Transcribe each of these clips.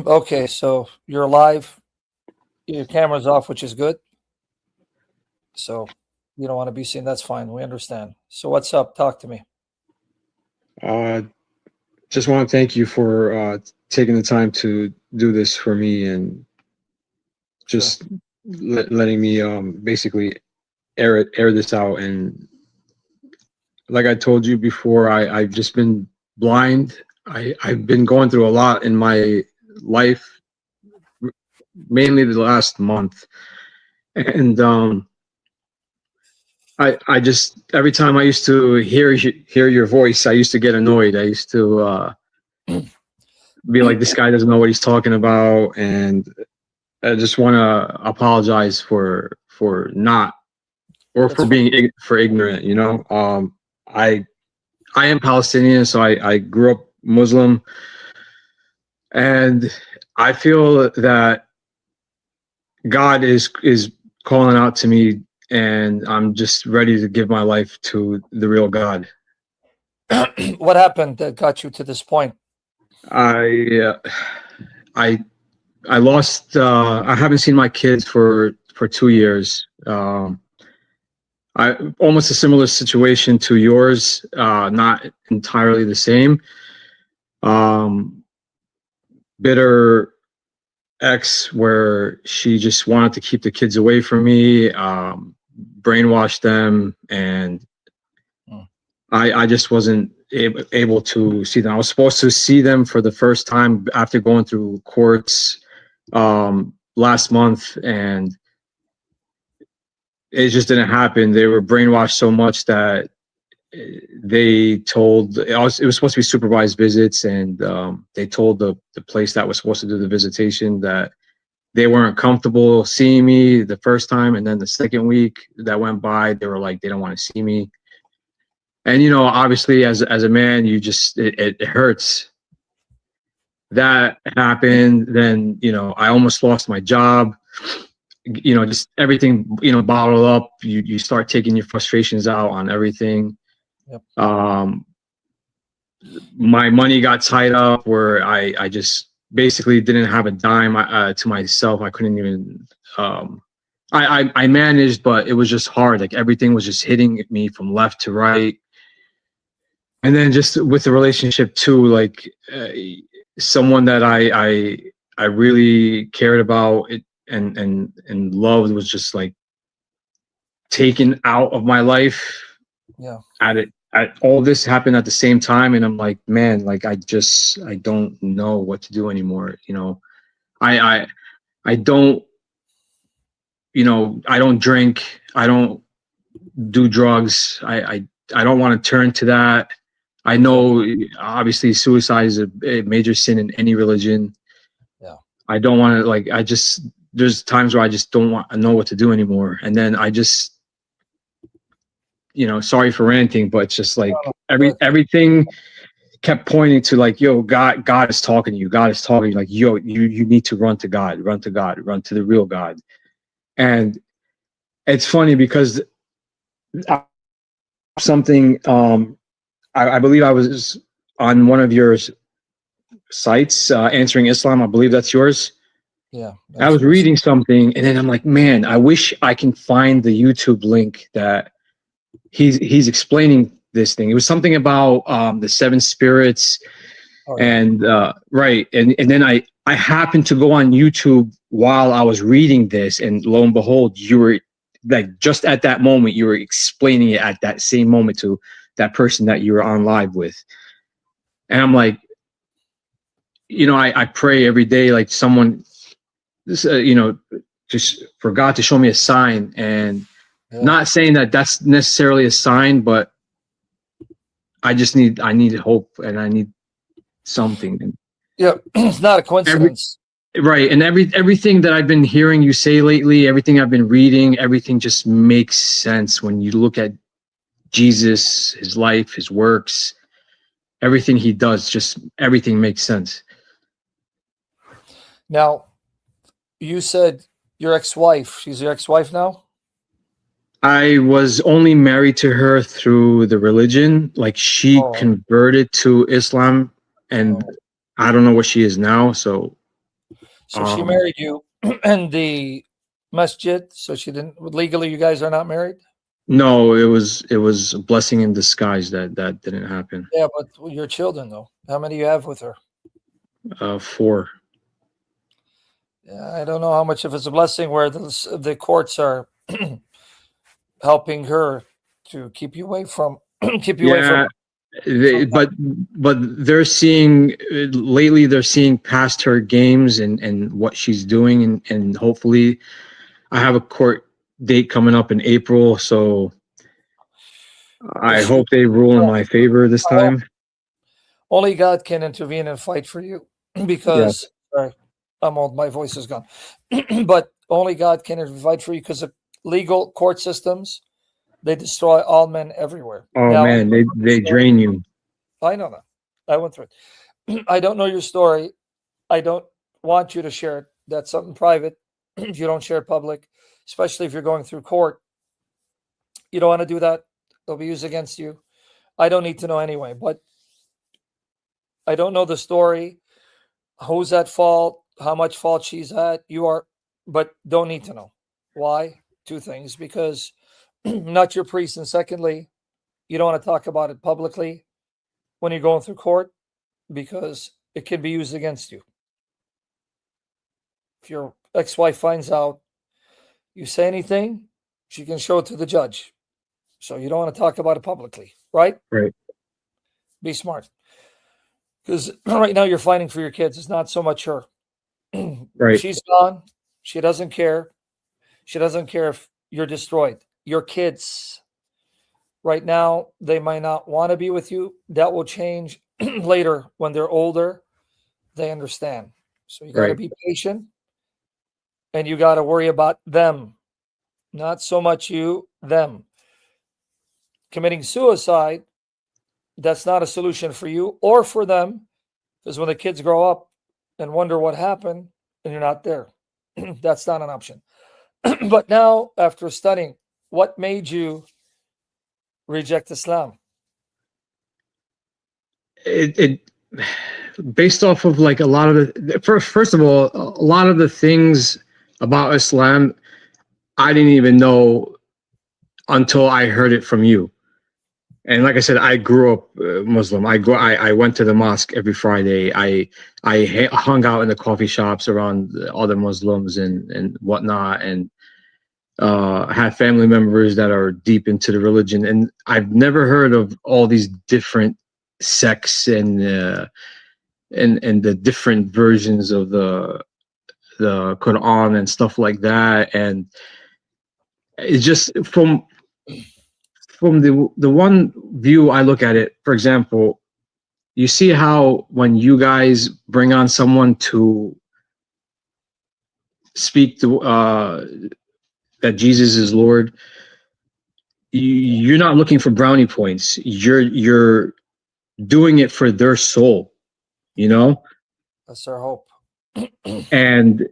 Okay, so you're live. Your camera's off, which is good. So you don't want to be seen. That's fine. We understand. So what's up? Talk to me. Uh, just want to thank you for taking the time to do this for me and Sure. just letting me basically air this out. And like I told you before, I've just been blind. I've been going through a lot in my life, mainly the last month, and I just every time I used to hear your voice, I used to get annoyed. I used to be like, this guy doesn't know what he's talking about, and I just want to apologize for not or That's for fine. being for ignorant. You know, I am Palestinian, so I grew up Muslim, and I feel that God is calling out to me, and I'm just ready to give my life to the real God. What happened that got you to this point? I I I lost. I haven't seen my kids for 2 years. I almost a similar situation to yours. Not entirely the same. Um, Bitter ex, where she just wanted to keep the kids away from me, brainwash them, and Mm. I just wasn't able to see them. I was supposed to see them for the first time after going through courts last month, and it just didn't happen. They were brainwashed so much that they told it was supposed to be supervised visits, and they told the place that was supposed to do the visitation that they weren't comfortable seeing me the first time, and then the second week that went by, they were like they don't want to see me. And obviously, as a man, you just it hurts. That happened. Then I almost lost my job. Just everything bottled up. You start taking your frustrations out on everything. Yep. My money got tied up where I just basically didn't have a dime to myself. I couldn't even. I managed, but it was just hard. Like everything was just hitting me from left to right. And then just with the relationship too, like someone that I really cared about it and loved was just like taken out of my life. Yeah. At all this happened at the same time, and I'm like, man, like I don't know what to do anymore. I don't I don't drink, I don't do drugs. I don't want to turn to that. I know obviously suicide is a major sin in any religion. Yeah. I don't want to there's times where I just don't want to know what to do anymore. And then I just sorry for ranting, but it's just like everything kept pointing to like, yo, God is talking to you. God is talking to you. Like, yo, you need to run to God, run to God, run to the real God. And it's funny because something I believe I was on one of your sites, Answering Islam. I believe that's yours. Yeah. I was reading something, and then I'm like, man, I wish I can find the YouTube link that he's explaining this thing. It was something about the seven spirits, and right, and then I happened to go on YouTube while I was reading this, and lo and behold, you were like just at that moment you were explaining it at that same moment to that person that you were on live with. And I'm like, I pray every day, like someone, just for God to show me a sign, and not saying that that's necessarily a sign, but I need hope, and I need something. Yeah, it's not a coincidence. Right. And everything that I've been hearing you say lately, everything I've been reading, everything just makes sense when you look at Jesus, his life, his works, everything he does, just everything makes sense. Now, you said your ex-wife, she's your ex-wife now? I was only married to her through the religion. Like she converted to Islam, and I don't know what she is now. So So she married you in the masjid. So she didn't legally. You guys are not married. No, it was a blessing in disguise that didn't happen. Yeah, but your children though. How many you have with her? 4. Yeah, I don't know how much of it's a blessing where the courts are helping her to keep you away from keep you away Yeah, from but they're seeing lately. They're seeing past her games and what she's doing, and hopefully, I have a court date coming up in April, so well, I hope they rule in my favor this I hope time. only God can intervene and fight for you because Yes. sorry, I'm old, my voice is gone. But only God can fight for you because of legal court systems, they destroy all men everywhere. Oh Now, man, they drain you. I know that. I went through it. I don't know your story. I don't want you to share it. That's something private. You don't share it public, especially if you're going through court. You don't want to do that. It'll be used against you. I don't need to know anyway, but I don't know the story. Who's at fault? How much fault she's at? You are, but don't need to know. Why? 2 things. Because I'm not your priest. And secondly, you don't want to talk about it publicly when you're going through court because it can be used against you. If your ex-wife finds out you say anything, she can show it to the judge. So you don't want to talk about it publicly, right? Right. Be smart. Because right now you're fighting for your kids. It's not so much her. Right. She's gone. She doesn't care. She doesn't care if you're destroyed. Your kids, right now, they might not want to be with you. That will change later when they're older. They understand. So you got to Right. be patient and you got to worry about them, not so much you, them. Committing suicide, that's not a solution for you or for them because when the kids grow up and wonder what happened and you're not there, that's not an option. But now, after studying, what made you reject Islam? It based off of like a lot of the first of all, a lot of the things about Islam I didn't even know until I heard it from you. And like I said, I grew up Muslim. I went to the mosque every Friday. I hung out in the coffee shops around other Muslims and whatnot, and have family members that are deep into the religion. And I've never heard of all these different sects and the different versions of the Quran and stuff like that. And it's just from the one view I look at it, for example, you see how when you guys bring on someone to speak that Jesus is Lord, you're not looking for brownie points. You're doing it for their soul, you know? That's our hope. And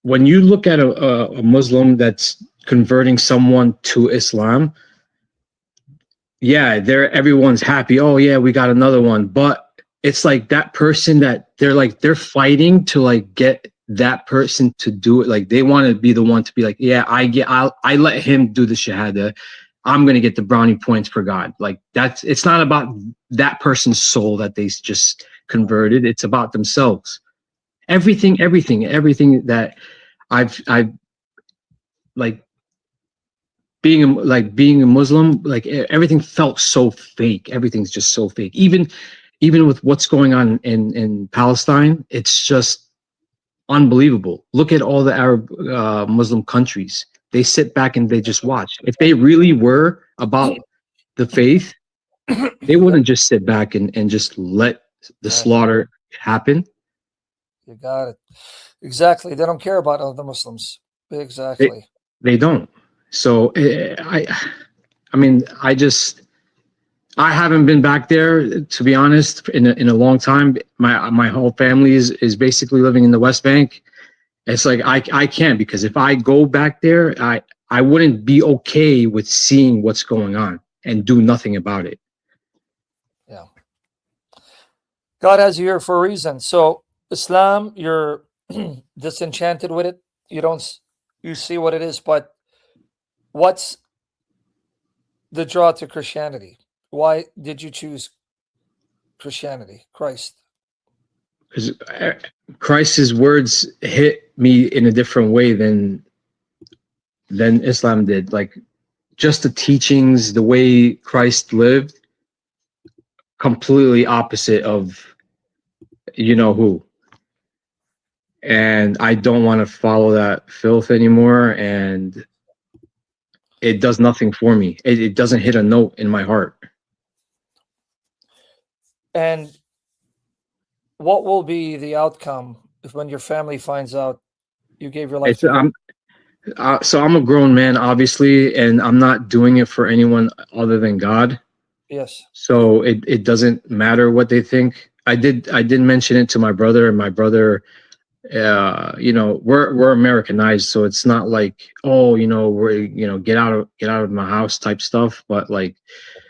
when you look at a Muslim that's converting someone to Islam, yeah, everyone's happy. Oh yeah, we got another one. But it's like that person that they're fighting to like get that person to do it. Like they want to be the one to be like, yeah, I let him do the shahada. I'm going to get the brownie points for God. Like it's not about that person's soul that they just converted. It's about themselves. Everything that I've like being a Muslim, like everything felt so fake. Everything's just so fake. Even with what's going on in Palestine, it's just unbelievable. Look at all the Arab Muslim countries. They sit back and they just watch. If they really were about the faith, they wouldn't just sit back and just let the slaughter happen. You got it. Exactly. They don't care about other Muslims. Exactly. They don't. So I mean, I haven't been back there, to be honest, in a long time. My whole family is basically living in the West Bank. It's like I can't, because if I go back there, I wouldn't be okay with seeing what's going on and do nothing about it. Yeah. God has you here for a reason. So Islam, you're disenchanted with it. You don't. You see what it is, but what's the draw to Christianity? Why did you choose Christianity, Christ? Because Christ's words hit me in a different way than Islam did. Like just the teachings, the way Christ lived, completely opposite of you know who. And I don't want to follow that filth anymore. And it does nothing for me. It doesn't hit a note in my heart. And what will be the outcome if when your family finds out you gave your life It's to God? so I'm a grown man, obviously, and I'm not doing it for anyone other than God. Yes. So it doesn't matter what they think. I did mention it to my brother, and my brother, you know, we're Americanized, so it's not like, oh, you know, we're, you know, get out of my house type stuff. But like,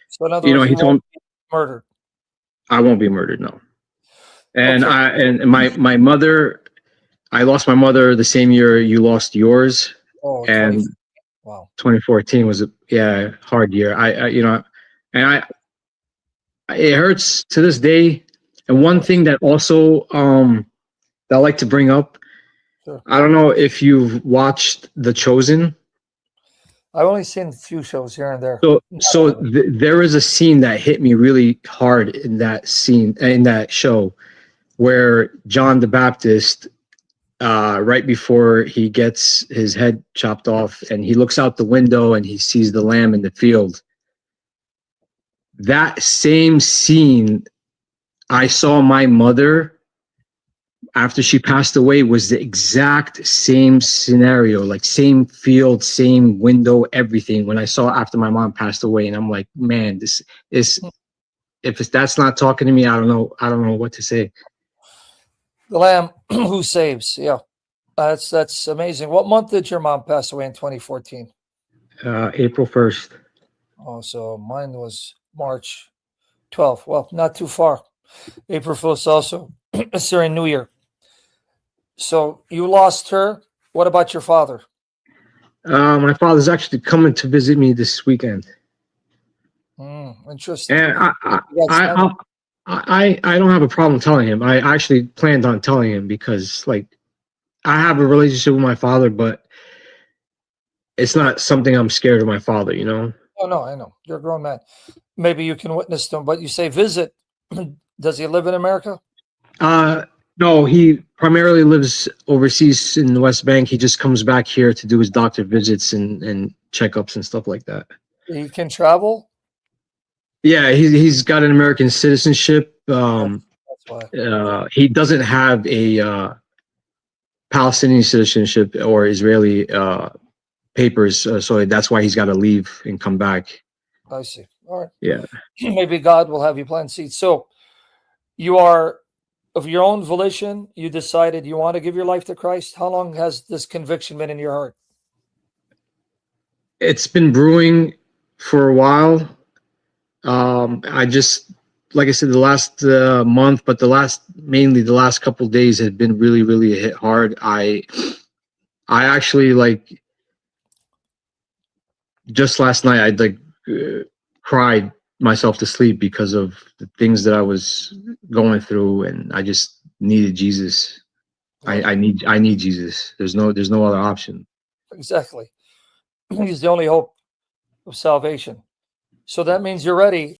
So in other you know, words, he you told won't me be murdered. I won't be murdered, no. And Okay. my mother, I lost my mother the same year you lost yours, Oh, 20. and Wow. 2014 was a hard year. I you know, and it hurts to this day. And one thing that also that I like to bring up, Sure. I don't know if you've watched The Chosen. I've only seen a few shows here and there. There is a scene that hit me really hard in that show where John the Baptist, right before he gets his head chopped off, and he looks out the window and he sees the lamb in the field. That same scene, I saw my mother after she passed away, was the exact same scenario, like same field, same window, everything. When I saw after my mom passed away, and I'm like, man, this is, that's not talking to me, I don't know what to say. The Lamb who saves. Yeah. That's amazing. What month did your mom pass away in 2014? April 1st. Oh, so mine was March 12th. Well, not too far. April 1st also. Syrian New Year. So you lost her. What about your father? My father's actually coming to visit me this weekend. Interesting. And I don't have a problem telling him. I actually planned on telling him because, like, I have a relationship with my father, but it's not something I'm scared of my father, you know? Oh, no, I know. You're a grown man. Maybe you can witness to him, but you say visit. Does he live in America? No, he primarily lives overseas in the West Bank. He just comes back here to do his doctor visits and checkups and stuff like that. He can travel? Yeah, he's got an American citizenship. That's why. He doesn't have a Palestinian citizenship or Israeli papers, so that's why he's got to leave and come back. I see. All right. Yeah. Maybe God will have you plant seeds. So you are, of your own volition, you decided you want to give your life to Christ. How long has this conviction been in your heart? It's been brewing for a while. I just, like I said, the last month, but mainly the last couple of days had been really, really hit hard. I actually, like, just last night, I cried myself to sleep because of the things that I was going through, and I just needed Jesus. I need Jesus. There's no other option. Exactly. He's the only hope of salvation. So that means you're ready